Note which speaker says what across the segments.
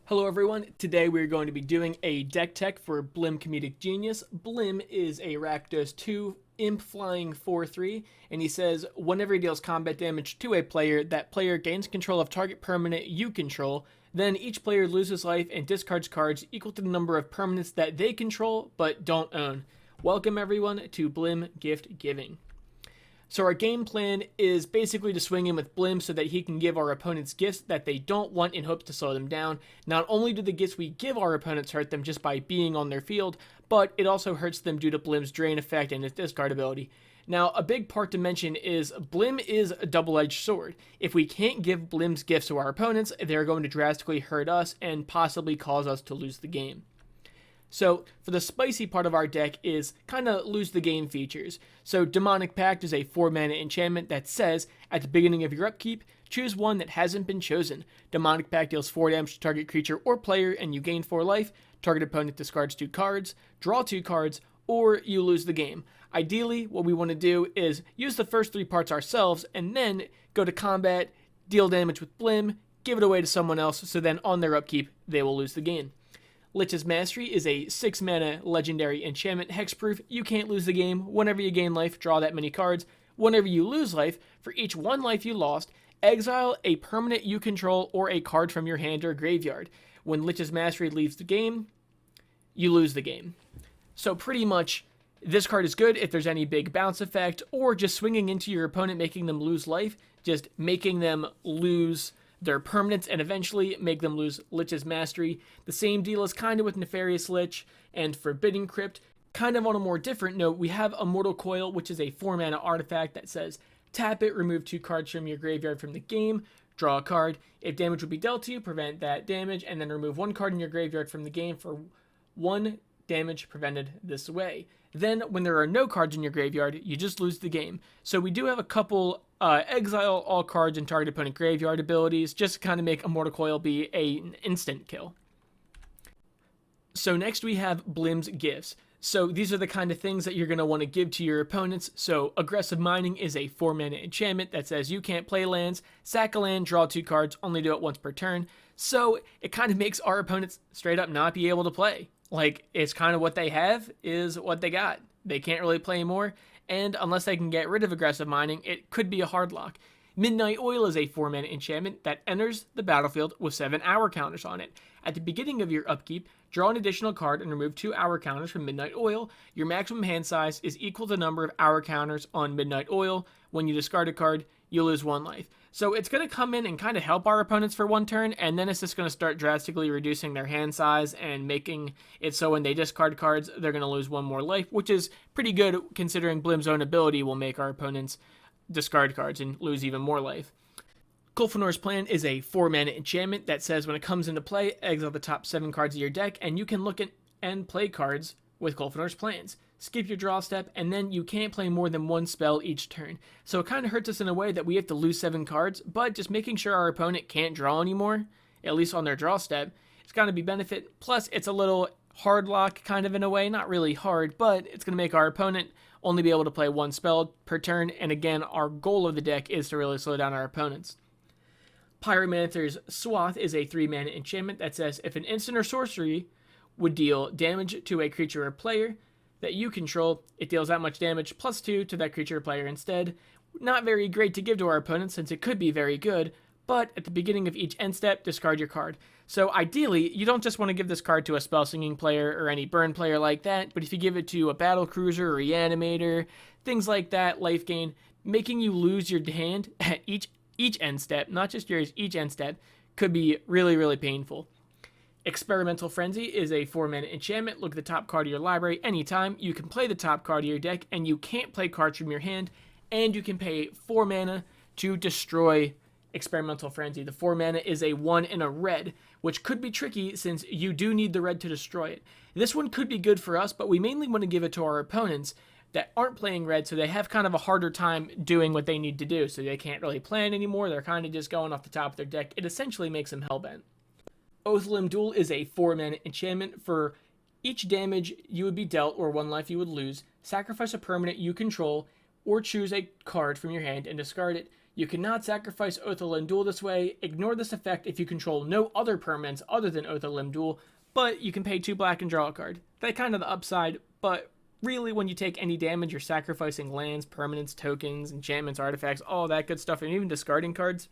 Speaker 1: Hello everyone, today we're going to be doing a deck tech for Blim Comedic Genius. Blim is a Rakdos 2 imp flying 4/3, and he says whenever he deals combat damage to a player, that player gains control of target permanent you control, then each player loses life and discards cards equal to the number of permanents that they control but don't own. Welcome everyone to Blim Gift Giving. So our game plan is basically to swing in with Blim so that he can give our opponents gifts that they don't want in hopes to slow them down. Not only do the gifts we give our opponents hurt them just by being on their field, but it also hurts them due to Blim's drain effect and his discard ability. Now, a big part to mention is Blim is a double-edged sword. If we can't give Blim's gifts to our opponents, they're going to drastically hurt us and possibly cause us to lose the game. So, for the spicy part of our deck is kind of lose the game features. So, Demonic Pact is a 4-mana enchantment that says, at the beginning of your upkeep, choose one that hasn't been chosen. Demonic Pact deals 4 damage to target creature or player and you gain 4 life. Target opponent discards 2 cards, draw 2 cards, or you lose the game. Ideally, what we want to do is use the first 3 parts ourselves and then go to combat, deal damage with Blim, give it away to someone else, so then on their upkeep, they will lose the game. Lich's Mastery is a 6-mana legendary enchantment hexproof. You can't lose the game. Whenever you gain life, draw that many cards. Whenever you lose life, for each 1 life you lost, exile a permanent you control or a card from your hand or graveyard. When Lich's Mastery leaves the game, you lose the game. So pretty much, this card is good if there's any big bounce effect, or just swinging into your opponent, making them lose life, just making them lose their permanents and eventually make them lose Lich's Mastery. The same deal is kind of with Nefarious Lich and Forbidden Crypt. Kind of on a more different note, we have Immortal Coil, which is a 4-mana artifact that says, tap it, remove 2 cards from your graveyard from the game, draw a card. If damage would be dealt to you, prevent that damage, and then remove 1 card in your graveyard from the game for 1 damage prevented this way. Then, when there are no cards in your graveyard, you just lose the game. So we do have a couple exile all cards in target opponent graveyard abilities, just to kind of make Immortal Coil be an instant kill. So next we have Blim's gifts. So these are the kind of things that you're going to want to give to your opponents. So Aggressive Mining is a 4-mana enchantment that says you can't play lands, sack a land, draw 2 cards, only do it once per turn. So it kind of makes our opponents straight up not be able to play. Like, it's kind of what they have is what they got. They can't really play more, and unless they can get rid of Aggressive Mining, it could be a hard lock. Midnight Oil is a 4-mana enchantment that enters the battlefield with 7 hour counters on it. At the beginning of your upkeep, draw an additional card and remove 2 hour counters from Midnight Oil. Your maximum hand size is equal to the number of hour counters on Midnight Oil. When you discard a card, you lose 1 life. So it's going to come in and kind of help our opponents for 1 turn, and then it's just going to start drastically reducing their hand size and making it so when they discard cards, they're going to lose 1 more life, which is pretty good considering Blim's own ability will make our opponents discard cards and lose even more life. Kulfanor's Plan is a 4-mana enchantment that says when it comes into play, exile the top 7 cards of your deck, and you can look at and play cards with Kulfanor's Plans. Skip your draw step, and then you can't play more than 1 spell each turn. So it kind of hurts us in a way that we have to lose 7 cards, but just making sure our opponent can't draw anymore, at least on their draw step, it's going to be benefit. Plus, it's a little hard lock kind of in a way, not really hard, but it's going to make our opponent only be able to play 1 spell per turn, and again, our goal of the deck is to really slow down our opponents. Pyromancer's Swath is a 3-mana enchantment that says if an instant or sorcery would deal damage to a creature or player that you control, it deals that much damage plus 2 to that creature or player instead. Not very great to give to our opponents since it could be very good, but at the beginning of each end step, discard your card. So ideally, you don't just want to give this card to a spell singing player or any burn player like that, but if you give it to a battle cruiser or reanimator, things like that, life gain, making you lose your hand at each end step, not just yours, each end step, could be really, really painful. Experimental Frenzy is a 4-mana enchantment. Look at the top card of your library anytime. You can play the top card of your deck, and you can't play cards from your hand, and you can pay 4 mana to destroy Experimental Frenzy. The 4 mana is a 1 and a red, which could be tricky since you do need the red to destroy it. This one could be good for us, but we mainly want to give it to our opponents that aren't playing red, so they have kind of a harder time doing what they need to do, so they can't really plan anymore. They're kind of just going off the top of their deck. It essentially makes them hellbent. Oathlim Duel is a 4-mana enchantment. For each damage you would be dealt or 1 life you would lose, sacrifice a permanent you control or choose a card from your hand and discard it. You cannot sacrifice Oath of Limb Duel this way. Ignore this effect if you control no other permanents other than Oath of Limb Duel, but you can pay 2 black and draw a card. That's kind of the upside, but really when you take any damage, you're sacrificing lands, permanents, tokens, enchantments, artifacts, all that good stuff, and even discarding cards.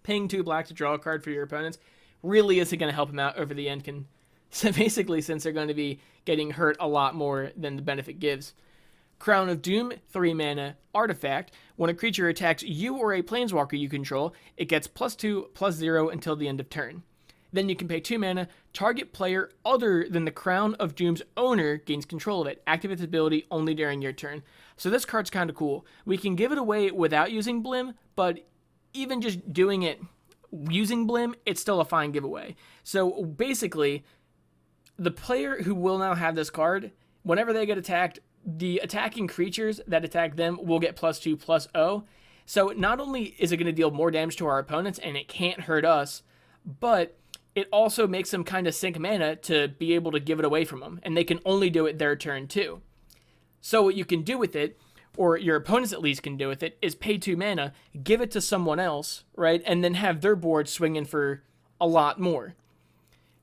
Speaker 1: Paying 2 black to draw a card for your opponents really isn't going to help them out over the end. So basically, since they're going to be getting hurt a lot more than the benefit gives. Crown of Doom, 3 mana, artifact. When a creature attacks you or a planeswalker you control, it gets +2/+0 until the end of turn. Then you can pay 2 mana, target player other than the Crown of Doom's owner gains control of it. Activate this ability only during your turn. So this card's kind of cool. We can give it away without using Blim, but even just doing it using Blim, it's still a fine giveaway. So basically, the player who will now have this card, whenever they get attacked, the attacking creatures that attack them will get +2/+0. So not only is it going to deal more damage to our opponents and it can't hurt us, but it also makes them kind of sink mana to be able to give it away from them. And they can only do it their turn too. So what you can do with it, or your opponents at least can do with it, is pay 2 mana, give it to someone else, right? And then have their board swinging for a lot more.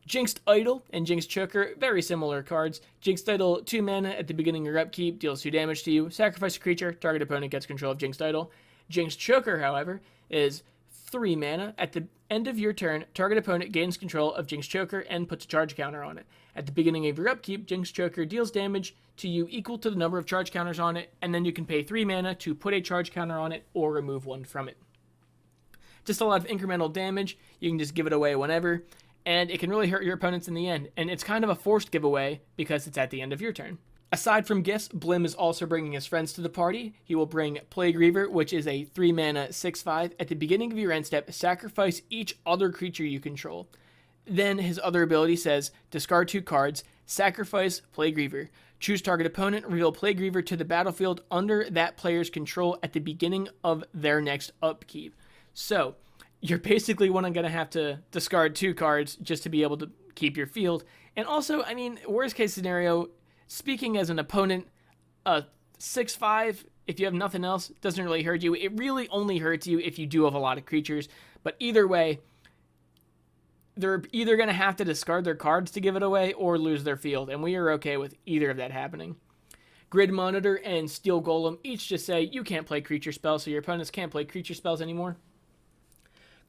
Speaker 1: Jinxed Idol and Jinxed Choker, very similar cards. Jinxed Idol, 2 mana at the beginning of your upkeep, deals 2 damage to you. Sacrifice a creature, target opponent gets control of Jinxed Idol. Jinxed Choker, however, is 3 mana. At the end of your turn, target opponent gains control of Jinxed Choker and puts a charge counter on it. At the beginning of your upkeep, Jinxed Choker deals damage to you equal to the number of charge counters on it, and then you can pay 3 mana to put a charge counter on it or remove one from it. Just a lot of incremental damage. You can just give it away whenever, and it can really hurt your opponents in the end. And it's kind of a forced giveaway because it's at the end of your turn. Aside from gifts, Blim is also bringing his friends to the party. He will bring Plague Reaver, which is a 3 mana 6/5. At the beginning of your end step, sacrifice each other creature you control. Then his other ability says, discard 2 cards, sacrifice Plague Reaver. Choose target opponent, reveal Plague Reaver to the battlefield under that player's control at the beginning of their next upkeep. So, you're basically going to have to discard 2 cards just to be able to keep your field. And also, I mean, worst case scenario, speaking as an opponent, a 6/5, if you have nothing else, doesn't really hurt you. It really only hurts you if you do have a lot of creatures. But either way, they're either going to have to discard their cards to give it away or lose their field. And we are okay with either of that happening. Grid Monitor and Steel Golem each just say you can't play creature spells, so your opponents can't play creature spells anymore.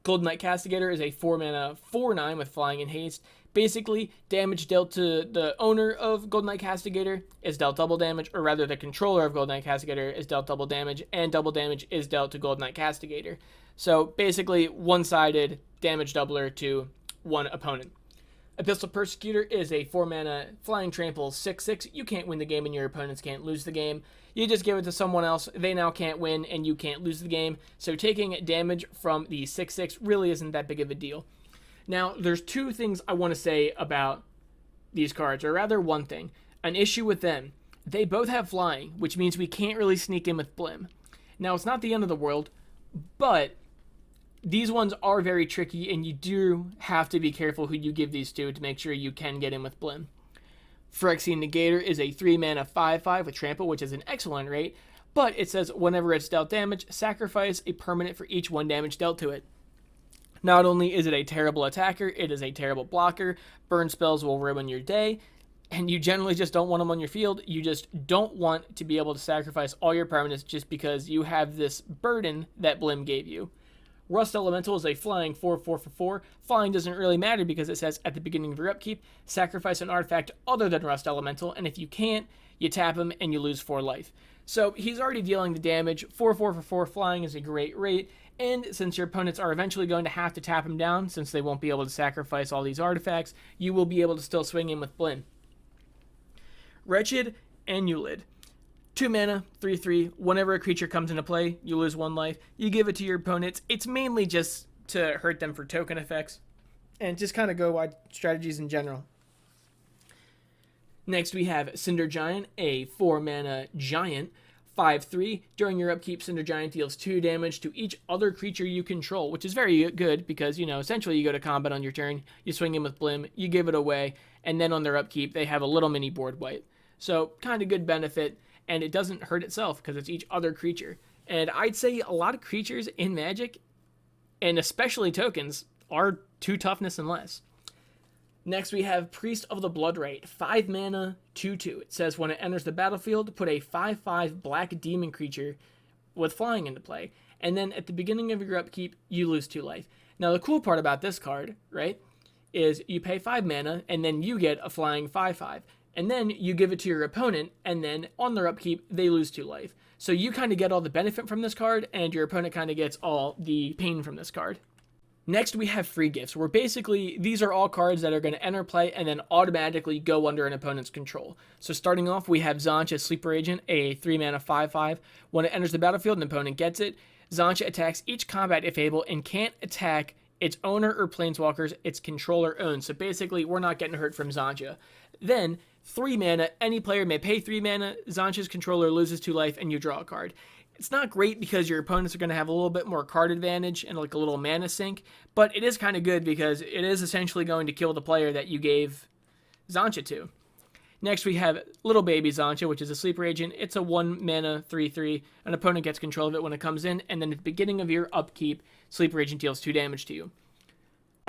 Speaker 1: Golden Knight Castigator is a 4 mana 4/9 with flying and haste. Basically, damage dealt to the owner of Golden Knight Castigator is dealt double damage, or rather the controller of Golden Knight Castigator is dealt double damage, and double damage is dealt to Golden Knight Castigator. So basically, one-sided damage doubler to one opponent. Abyssal Persecutor is a 4 mana flying trample 6/6. You can't win the game and your opponents can't lose the game. You just give it to someone else, they now can't win and you can't lose the game. So taking damage from the 6/6 really isn't that big of a deal. Now, there's 2 things I want to say about these cards, or rather one thing. An issue with them. They both have flying, which means we can't really sneak in with Blim. Now, it's not the end of the world, but these ones are very tricky, and you do have to be careful who you give these to make sure you can get in with Blim. Phyrexian Negator is a 3 mana 5/5 with trample, which is an excellent rate, but it says whenever it's dealt damage, sacrifice a permanent for each 1 damage dealt to it. Not only is it a terrible attacker, it is a terrible blocker. Burn spells will ruin your day, and you generally just don't want them on your field. You just don't want to be able to sacrifice all your permanents just because you have this burden that Blim gave you. Rust Elemental is a flying 4/4 for 4. Flying doesn't really matter because it says at the beginning of your upkeep, sacrifice an artifact other than Rust Elemental, and if you can't, you tap him and you lose 4 life. So he's already dealing the damage. 4/4 for 4 flying is a great rate, and since your opponents are eventually going to have to tap him down, since they won't be able to sacrifice all these artifacts, you will be able to still swing in with Blim. Wretched Annulid. 2 mana, 3/3. Whenever a creature comes into play, you lose 1 life. You give it to your opponents. It's mainly just to hurt them for token effects, and just kind of go wide strategies in general. Next, we have Cinder Giant, a 4 mana giant, 5/3. During your upkeep, Cinder Giant deals 2 damage to each other creature you control, which is very good because, essentially you go to combat on your turn, you swing in with Blim, you give it away, and then on their upkeep, they have a little mini board wipe. So, kind of good benefit, and it doesn't hurt itself because it's each other creature. And I'd say a lot of creatures in Magic, and especially tokens, are 2 toughness and less. Next, we have Priest of the Bloodwraith, 5 mana, 2/2. It says when it enters the battlefield, put a 5/5 black demon creature with flying into play. And then at the beginning of your upkeep, you lose 2 life. Now, the cool part about this card, right, is you pay 5 mana, and then you get a flying 5/5. And then you give it to your opponent, and then on their upkeep, they lose 2 life. So you kind of get all the benefit from this card, and your opponent kind of gets all the pain from this card. Next, we have free gifts, where basically these are all cards that are going to enter play and then automatically go under an opponent's control. So starting off, we have Zancha, Sleeper Agent, a 3 mana 5/5. When it enters the battlefield, an opponent gets it. Zancha attacks each combat if able and can't attack its owner or planeswalkers its controller owns. So basically, we're not getting hurt from Zancha. Then, 3 mana, any player may pay 3 mana, Zancha's controller loses 2 life, and you draw a card. It's not great because your opponents are going to have a little bit more card advantage and like a little mana sink, but it is kind of good because it is essentially going to kill the player that you gave Zancha to. Next, we have Little Baby Zancha, which is a Sleeper Agent. It's a 1 mana 3/3. An opponent gets control of it when it comes in, and then at the beginning of your upkeep, Sleeper Agent deals 2 damage to you.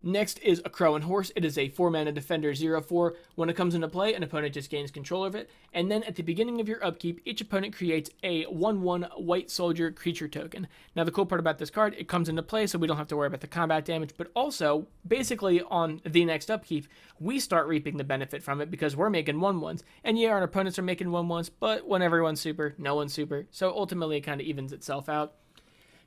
Speaker 1: Next is a Crow and Horse. It is a 4 mana Defender 0/4. When it comes into play, an opponent just gains control of it. And then at the beginning of your upkeep, each opponent creates a 1/1 White Soldier creature token. Now the cool part about this card, it comes into play so we don't have to worry about the combat damage, but also, basically on the next upkeep, we start reaping the benefit from it because we're making 1/1s. And yeah, our opponents are making 1/1s, but when everyone's super, no one's super. So ultimately it kind of evens itself out.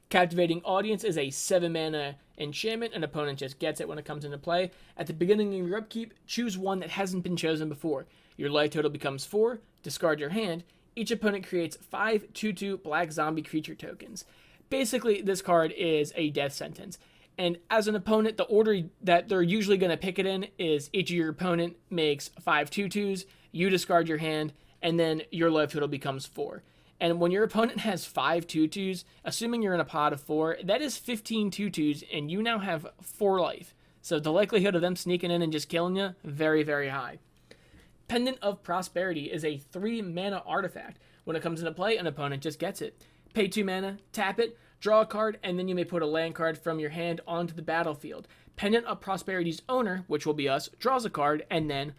Speaker 1: Captivating Audience is a 7 mana enchantment. An opponent just gets it when it comes into play. At the beginning of your upkeep, choose one that hasn't been chosen before. Your life total becomes 4. Discard your hand. Each opponent creates 5 2/2 black zombie creature tokens. Basically, this card is a death sentence. And as an opponent, the order that they're usually going to pick it in is each of your opponent makes 5 2/2s, you discard your hand, and then your life total becomes 4. And when your opponent has 5 2/2s, assuming you're in a pot of 4, that is 15 2/2s, and you now have 4 life. So the likelihood of them sneaking in and just killing you, very, very high. Pendant of Prosperity is a 3 mana artifact. When it comes into play, an opponent just gets it. Pay 2 mana, tap it, draw a card, and then you may put a land card from your hand onto the battlefield. Pendant of Prosperity's owner, which will be us, draws a card, and then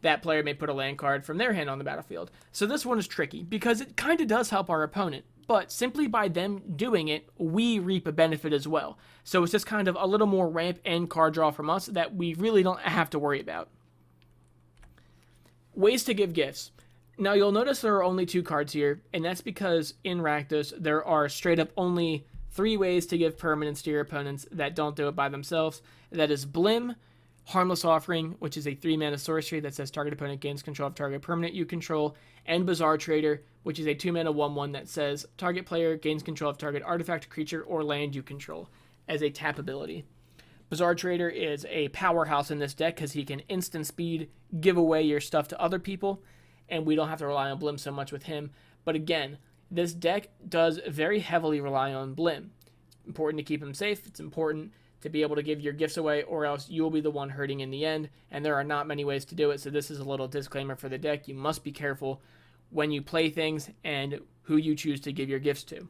Speaker 1: that player may put a land card from their hand on the battlefield. So this one is tricky because it kind of does help our opponent, but simply by them doing it, we reap a benefit as well. So it's just kind of a little more ramp and card draw from us that we really don't have to worry about. Ways to give gifts. Now you'll notice there are only 2 cards here, and that's because in Rakdos there are straight up only 3 ways to give permanents to your opponents that don't do it by themselves. That is Blim, Harmless Offering, which is a 3 mana sorcery that says target opponent gains control of target permanent you control, and Bazaar Trader, which is a 2 mana 1/1 that says target player gains control of target artifact, creature, or land you control as a tap ability. Bazaar Trader is a powerhouse in this deck because he can instant speed give away your stuff to other people, and we don't have to rely on Blim so much with him. But again, this deck does very heavily rely on Blim. It's important to keep him safe. It's important to be able to give your gifts away, or else you'll be the one hurting in the end, and there are not many ways to do it, so this is a little disclaimer for the deck. You must be careful when you play things and who you choose to give your gifts to.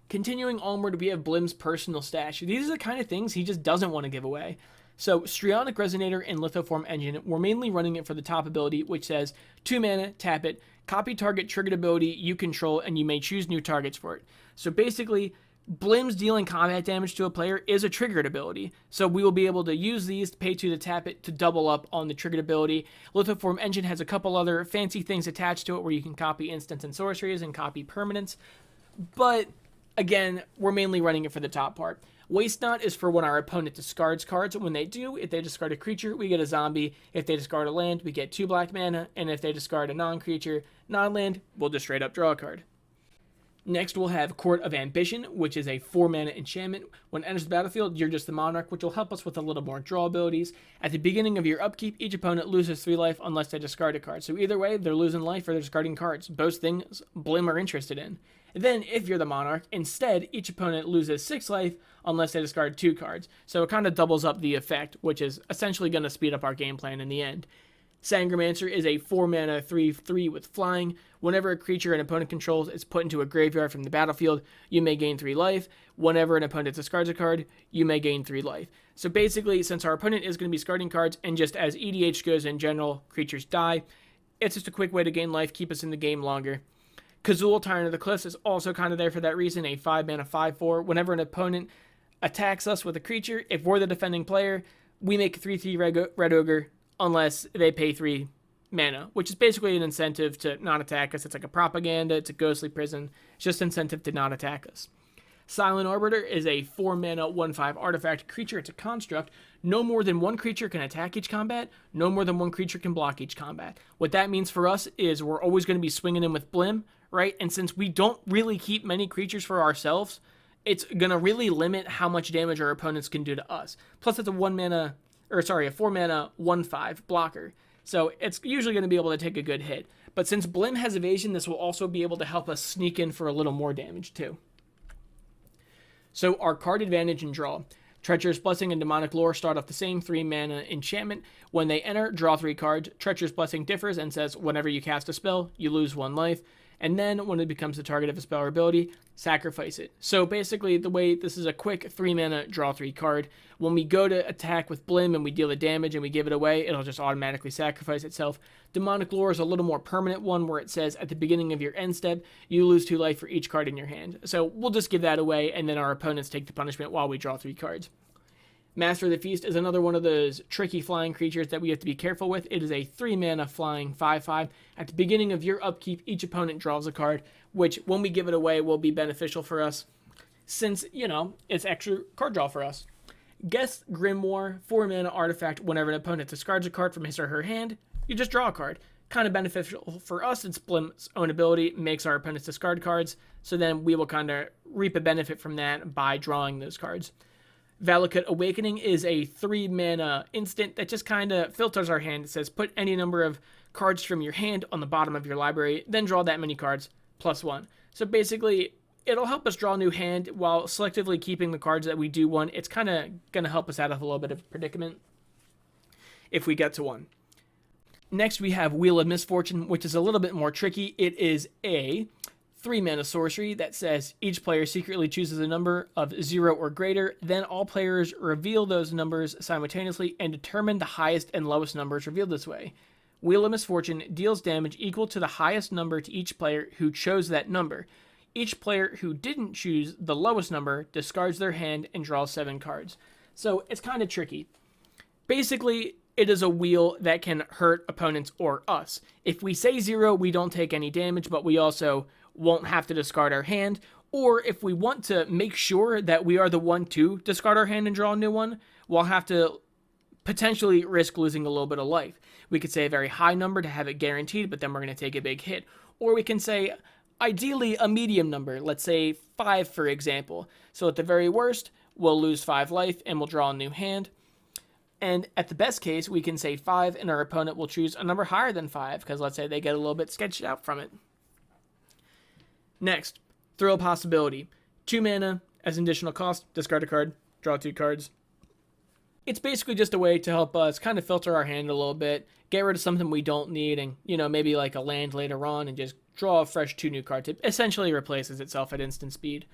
Speaker 1: Continuing onward, we have Blim's personal stash. These are the kind of things he just doesn't want to give away. So, Strionic Resonator and Lithoform Engine, we're mainly running it for the top ability, which says 2 mana, tap it, copy target triggered ability you control, and you may choose new targets for it. So basically, Blim's dealing combat damage to a player is a triggered ability, so we will be able to use these to pay 2 to tap it to double up on the triggered ability. Lithoform Engine has a couple other fancy things attached to it where you can copy instants and sorceries and copy permanents, but again, we're mainly running it for the top part. Waste Not is for when our opponent discards cards. When they do, if they discard a creature, we get a zombie. If they discard a land, we get 2 black mana, and if they discard a non-creature, non-land, we'll just straight up draw a card. Next, we'll have Court of Ambition, which is a 4 mana enchantment. When it enters the battlefield, you're just the monarch, which will help us with a little more draw abilities. At the beginning of your upkeep, each opponent loses 3 life unless they discard a card. So either way, they're losing life or they're discarding cards. Both things Blim are interested in. Then, if you're the monarch, instead, each opponent loses 6 life unless they discard 2 cards. So it kind of doubles up the effect, which is essentially going to speed up our game plan in the end. Sangromancer is a 4-mana 3/3 with flying. Whenever a creature an opponent controls is put into a graveyard from the battlefield, you may gain 3 life. Whenever an opponent discards a card, you may gain 3 life. So basically, since our opponent is going to be discarding cards, and just as EDH goes in general, creatures die, it's just a quick way to gain life, keep us in the game longer. Kazul, Tyrant of the Cliffs, is also kind of there for that reason, a 5-mana 5/4. Whenever an opponent attacks us with a creature, if we're the defending player, we make a 3/3 Red Ogre unless they pay 3 mana, which is basically an incentive to not attack us. It's like a propaganda, it's a ghostly prison, it's just incentive to not attack us. Silent Orbiter is a 4-mana 1/5 artifact creature. It's a construct. No more than one creature can attack each combat. No more than one creature can block each combat. What that means for us is we're always going to be swinging in with Blim, right? And since we don't really keep many creatures for ourselves, it's going to really limit how much damage our opponents can do to us. Plus, it's a 4-mana 1/5 blocker. So it's usually going to be able to take a good hit. But since Blim has Evasion, this will also be able to help us sneak in for a little more damage too. So our card advantage and draw. Treacherous Blessing and Demonic Lore start off the same 3-mana enchantment. When they enter, draw 3 cards. Treacherous Blessing differs and says whenever you cast a spell, you lose 1 life. And then when it becomes the target of a spell or ability, sacrifice it. So basically, the way this is a quick 3-mana draw 3 card. When we go to attack with Blim and we deal the damage and we give it away, it'll just automatically sacrifice itself. Demonic Lore is a little more permanent one where it says at the beginning of your end step, you lose 2 life for each card in your hand. So we'll just give that away, and then our opponents take the punishment while we draw 3 cards. Master of the Feast is another one of those tricky flying creatures that we have to be careful with. It is a 3-mana flying 5/5. At the beginning of your upkeep, each opponent draws a card, which when we give it away will be beneficial for us since, it's extra card draw for us. Guest Grimoire, 4-mana artifact. Whenever an opponent discards a card from his or her hand, you just draw a card. Kind of beneficial for us. It's Blim's own ability, makes our opponents discard cards, so then we will kind of reap a benefit from that by drawing those cards. Valakut Awakening is a 3-mana instant that just kind of filters our hand. It says put any number of cards from your hand on the bottom of your library, then draw that many cards, +1. So basically, it'll help us draw a new hand while selectively keeping the cards that we do want. It's kind of going to help us out of a little bit of a predicament if we get to one. Next, we have Wheel of Misfortune, which is a little bit more tricky. It is a 3-mana sorcery that says each player secretly chooses a number of 0 or greater, then all players reveal those numbers simultaneously and determine the highest and lowest numbers revealed this way. Wheel of Misfortune deals damage equal to the highest number to each player who chose that number. Each player who didn't choose the lowest number discards their hand and draws 7 cards. So it's kind of tricky. Basically, it is a wheel that can hurt opponents or us. If we say 0, we don't take any damage, but we also won't have to discard our hand. Or if we want to make sure that we are the one to discard our hand and draw a new one, we'll have to potentially risk losing a little bit of life. We could say a very high number to have it guaranteed, but then we're going to take a big hit. Or we can say, ideally, a medium number. Let's say 5, for example. So at the very worst, we'll lose 5 life and we'll draw a new hand. And at the best case, we can say 5 and our opponent will choose a number higher than 5 because let's say they get a little bit sketched out from it. Next, Thrill Possibility. 2 mana as an additional cost, discard a card, draw 2 cards. It's basically just a way to help us kind of filter our hand a little bit, get rid of something we don't need, and, maybe like a land later on, and just draw a fresh 2 new cards. It essentially replaces itself at instant speed.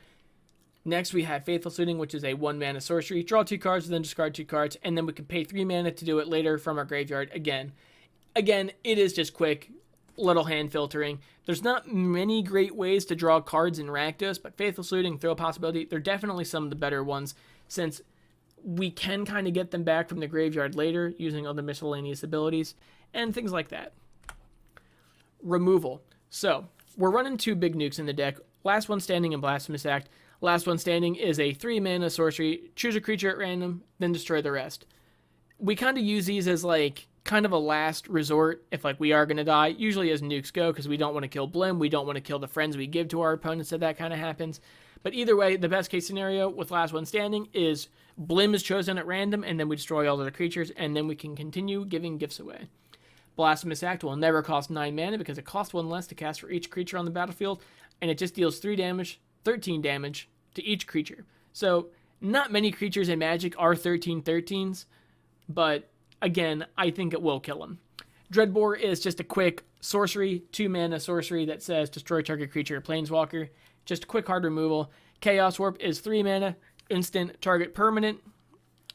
Speaker 1: Next, we have Faithful Suiting, which is a 1-mana sorcery. Draw 2 cards, then discard 2 cards, and then we can pay 3 mana to do it later from our graveyard again. Again, it is just quick, little hand filtering. There's not many great ways to draw cards in Rakdos, but Faithful Suiting, Thrill Possibility, they're definitely some of the better ones, since we can kind of get them back from the graveyard later using other miscellaneous abilities and things like that. Removal. So, we're running 2 big nukes in the deck, Last One Standing and Blasphemous Act. Last One Standing is a 3-mana sorcery, choose a creature at random, then destroy the rest. We kind of use these as kind of a last resort if we are going to die, usually as nukes go, because we don't want to kill Blim, we don't want to kill the friends we give to our opponents if that kind of happens. But either way, the best case scenario with Last One Standing is Blim is chosen at random, and then we destroy all the other creatures, and then we can continue giving gifts away. Blasphemous Act will never cost 9 mana because it costs 1 less to cast for each creature on the battlefield, and it just deals 13 damage to each creature. So, not many creatures in Magic are 13/13s, but again, I think it will kill them. Dreadbore is just a quick sorcery, 2 mana sorcery that says destroy target creature or planeswalker. Just a quick hard removal. Chaos Warp is 3 mana, instant target permanent,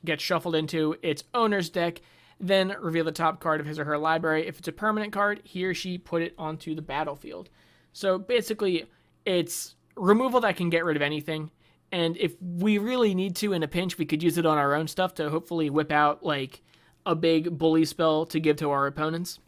Speaker 1: gets shuffled into its owner's deck, then reveal the top card of his or her library. If it's a permanent card, he or she put it onto the battlefield. So basically, it's removal that can get rid of anything. And if we really need to in a pinch, we could use it on our own stuff to hopefully whip out like a big bully spell to give to our opponents.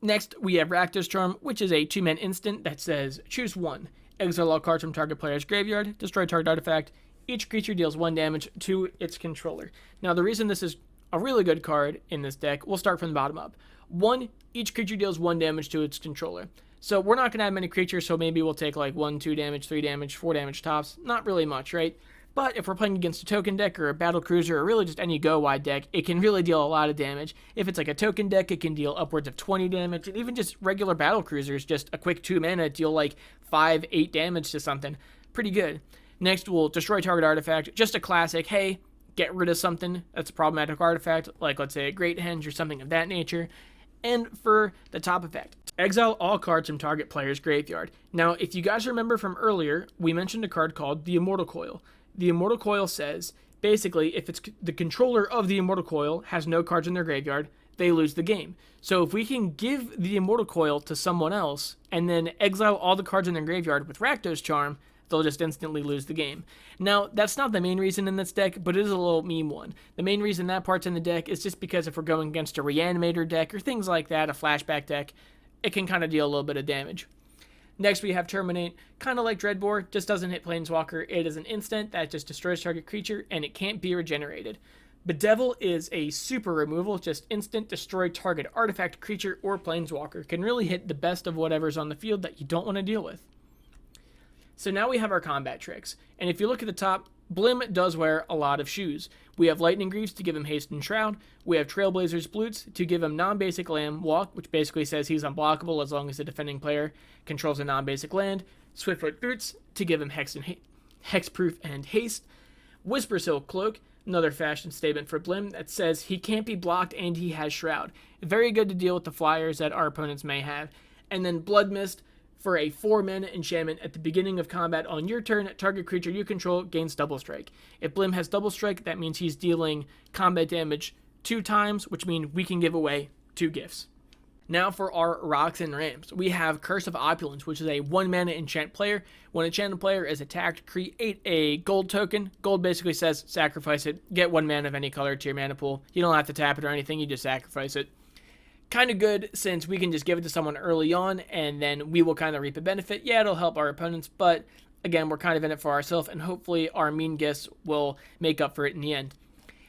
Speaker 1: Next, we have Rakdos Charm, which is a 2-mana instant that says choose 1. Exile all cards from target player's graveyard, destroy target artifact. Each creature deals 1 damage to its controller. Now, the reason this is a really good card in this deck, we'll start from the bottom up. 1, each creature deals 1 damage to its controller. So we're not going to have many creatures, so maybe we'll take like 1, 2 damage, 3 damage, 4 damage tops. Not really much, right? But if we're playing against a token deck or a battle cruiser or really just any go-wide deck, it can really deal a lot of damage. If it's like a token deck, it can deal upwards of 20 damage. And even just regular battle cruisers, just a quick 2 mana, deal like 5, 8 damage to something. Pretty good. Next, we'll destroy target artifact. Just a classic, hey, get rid of something that's a problematic artifact, like let's say a Great Henge or something of that nature. And for the top effect, exile all cards from target player's graveyard. Now, if you guys remember from earlier, we mentioned a card called the Immortal Coil. The Immortal Coil says, basically, if it's the controller of the Immortal Coil has no cards in their graveyard, they lose the game. So if we can give the Immortal Coil to someone else and then exile all the cards in their graveyard with Rakdos Charm, they'll just instantly lose the game. Now, that's not the main reason in this deck, but it is a little meme one. The main reason that part's in the deck is just because if we're going against a Reanimator deck or things like that, a flashback deck, it can kind of deal a little bit of damage. Next, we have Terminate, kind of like Dreadbore, just doesn't hit Planeswalker. It is an instant that just destroys target creature, and it can't be regenerated. Bedevil is a super removal, just instant destroy target artifact, creature, or Planeswalker. Can really hit the best of whatever's on the field that you don't want to deal with. So now we have our combat tricks, and if you look at the top, Blim does wear a lot of shoes. We have Lightning Greaves to give him Haste and Shroud. We have Trailblazer's Bloots to give him non-basic land walk, which basically says he's unblockable as long as the defending player controls a non-basic land. Swiftfoot Boots to give him Hexproof and Haste. Whisper Silk Cloak, another fashion statement for Blim that says he can't be blocked and he has Shroud. Very good to deal with the flyers that our opponents may have. And then Blood Mist for a 4-mana enchantment at the beginning of combat on your turn, target creature you control gains double strike. If Blim has double strike, that means he's dealing combat damage 2 times, which means we can give away 2 gifts. Now for our rocks and ramps. We have Curse of Opulence, which is a 1-mana enchant player. When enchanted player is attacked, create a gold token. Gold basically says sacrifice it, get 1 mana of any color to your mana pool. You don't have to tap it or anything, you just sacrifice it. Kind of good since we can just give it to someone early on and then we will kind of reap a benefit. Yeah, it'll help our opponents, but again, we're kind of in it for ourselves and hopefully our mean gifts will make up for it in the end.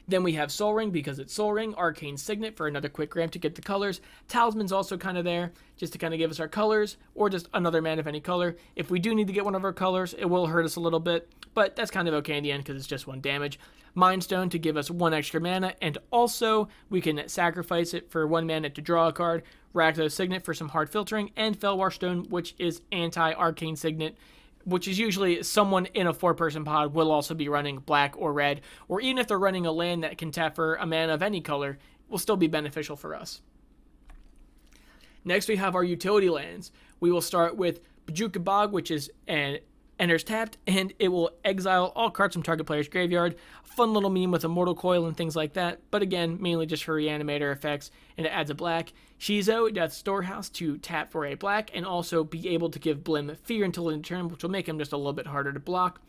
Speaker 1: Then we have Soul Ring because it's Soul Ring, Arcane Signet for another quick ramp to get the colors. Talisman's also kind of there just to kind of give us our colors or just another mana of any color. If we do need to get one of our colors, it will hurt us a little bit, but that's kind of okay in the end because it's just 1 damage. Mind Stone to give us 1 extra mana, and also we can sacrifice it for 1 mana to draw a card. Rakdos Signet for some hard filtering, and Fellwar Stone, which is anti-Arcane Signet, which is usually someone in a 4-person pod will also be running black or red, or even if they're running a land that can tap for a mana of any color, will still be beneficial for us. Next we have our utility lands. We will start with Bojuka Bog, which is enters tapped, and it will exile all cards from target player's graveyard. A fun little meme with Immortal Coil and things like that, but again, mainly just for Reanimator effects, and it adds a black. Shizo, Death's Storehouse, to tap for a black, and also be able to give Blim Fear until end of turn, which will make him just a little bit harder to block.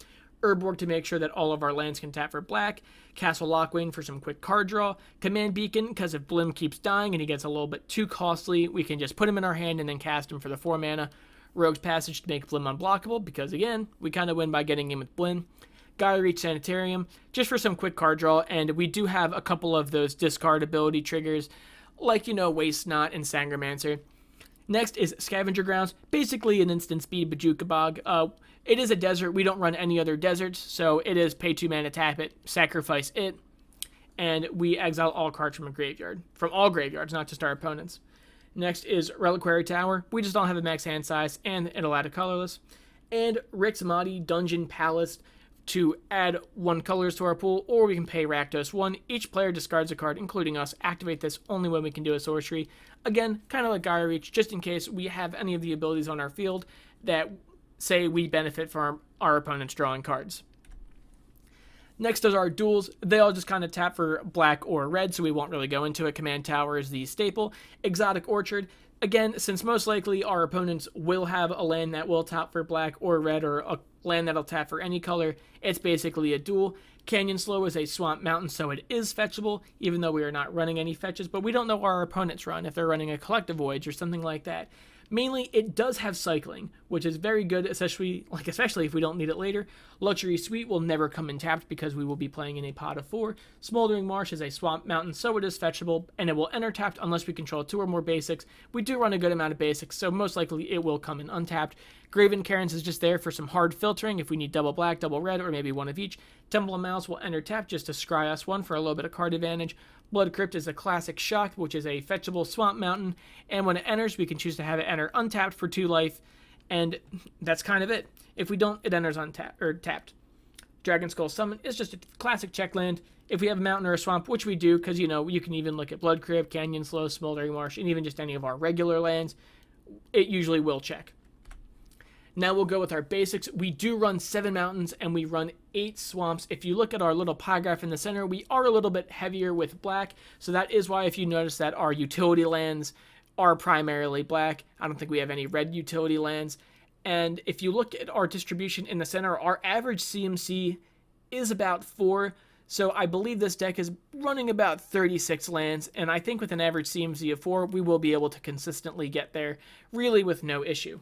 Speaker 1: Urborg to make sure that all of our lands can tap for black. Castle Lockwain for some quick card draw. Command Beacon, because if Blim keeps dying and he gets a little bit too costly, we can just put him in our hand and then cast him for the 4 mana. Rogue's Passage to make Blim unblockable, because again, we kind of win by getting him with Blim. Gaia Reach Sanitarium, just for some quick card draw, and we do have a couple of those discard ability triggers, like, Waste Not and Sangromancer. Next is Scavenger Grounds, basically an instant speed Bojuka Bog. It is a desert, we don't run any other deserts, so it is pay 2 mana, tap it, sacrifice it, and we exile all cards from a graveyard. From all graveyards, not just our opponents. Next is Reliquary Tower. We just don't have a max hand size, and it'll add a colorless. And Rick's Mahdi Dungeon Palace to add 1 colors to our pool, or we can pay Rakdos 1. Each player discards a card, including us. Activate this only when we can do a sorcery. Again, kind of like Gaia Reach, just in case we have any of the abilities on our field that say we benefit from our opponents drawing cards. Next is our duels. They all just kind of tap for black or red, so we won't really go into it. Command Tower is the staple. Exotic Orchard. Again, since most likely our opponents will have a land that will tap for black or red, or a land that'll tap for any color, it's basically a duel. Canyon Slow is a swamp mountain, so it is fetchable, even though we are not running any fetches, but we don't know what our opponents run, if they're running a Collective Voyage or something like that. Mainly, it does have cycling, which is very good, especially if we don't need it later. Luxury Suite will never come in tapped because we will be playing in a pot of 4. Smoldering Marsh is a swamp mountain, so it is fetchable, and it will enter tapped unless we control 2 or more basics. We do run a good amount of basics, so most likely it will come in untapped. Graven Cairns is just there for some hard filtering if we need double black, double red, or maybe one of each. Temple of Malice will enter tapped just to scry us 1 for a little bit of card advantage. Blood Crypt is a classic shock, which is a fetchable swamp mountain, and when it enters, we can choose to have it enter untapped for 2 life, and that's kind of it. If we don't, it enters untapped or tapped. Dragon Skull Summon is just a classic check land. If we have a mountain or a swamp, which we do, because you can even look at Blood Crypt, Canyon Slow, Smoldering Marsh, and even just any of our regular lands, it usually will check. Now we'll go with our basics. We do run 7 mountains and we run 8 swamps. If you look at our little pie graph in the center, we are a little bit heavier with black. So that is why if you notice that our utility lands are primarily black. I don't think we have any red utility lands. And if you look at our distribution in the center, our average CMC is about 4. So I believe this deck is running about 36 lands. And I think with an average CMC of 4, we will be able to consistently get there really with no issue.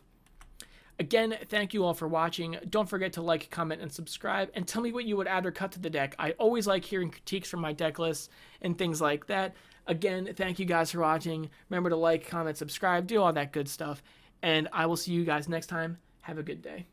Speaker 1: Again, thank you all for watching. Don't forget to like, comment, and subscribe, and tell me what you would add or cut to the deck. I always like hearing critiques from my deck lists and things like that. Again, thank you guys for watching. Remember to like, comment, subscribe, do all that good stuff, and I will see you guys next time. Have a good day.